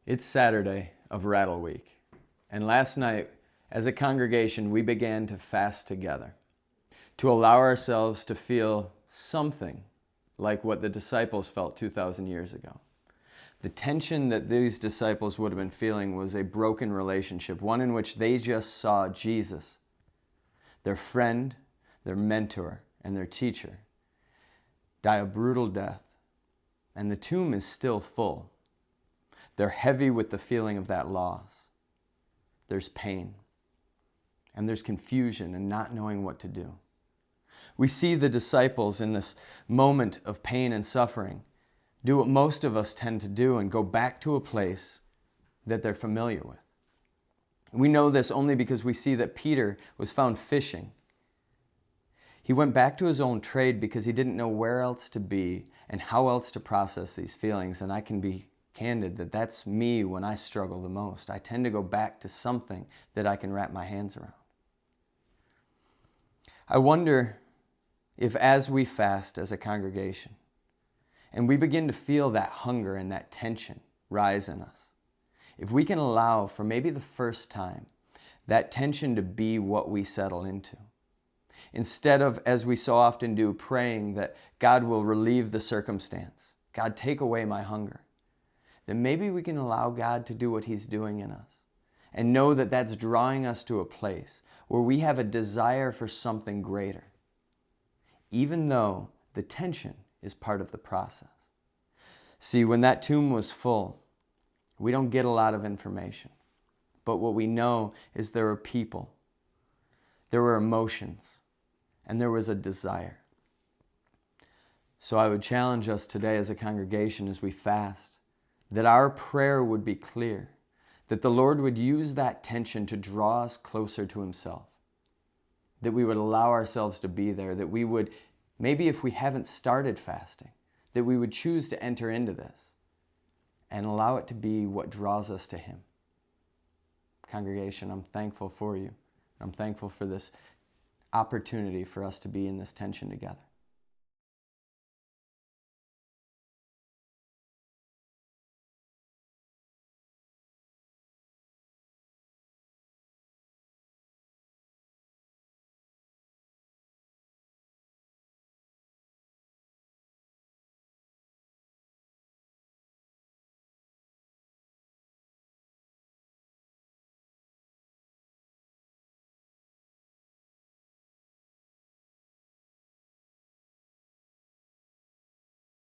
It's Saturday of Rattle Week, and last night, as a congregation, we began to fast together to allow ourselves to feel something like what the disciples felt 2,000 years ago. The tension that these disciples would have been feeling was a broken relationship, one in which they just saw Jesus, their friend, their mentor, and their teacher, die a brutal death, and the tomb is still full. They're heavy with the feeling of that loss. There's pain, and there's confusion and not knowing what to do. We see the disciples in this moment of pain and suffering do what most of us tend to do and go back to a place that they're familiar with. We know this only because we see that Peter was found fishing. He went back to his own trade because he didn't know where else to be and how else to process these feelings. And I can be candid that that's me when I struggle the most. I tend to go back to something that I can wrap my hands around. I wonder if as we fast as a congregation and we begin to feel that hunger and that tension rise in us, if we can allow for maybe the first time that tension to be what we settle into. Instead of, as we so often do, praying that God will relieve the circumstance, God, take away my hunger, then maybe we can allow God to do what He's doing in us and know that that's drawing us to a place where we have a desire for something greater, even though the tension is part of the process. See, when that tomb was full, we don't get a lot of information, but what we know is there were people, there were emotions, and there was a desire. So I would challenge us today as a congregation as we fast, that our prayer would be clear, that the Lord would use that tension to draw us closer to Himself, that we would allow ourselves to be there, that we would, maybe if we haven't started fasting, that we would choose to enter into this and allow it to be what draws us to Him. Congregation, I'm thankful for you. I'm thankful for this opportunity for us to be in this tension together.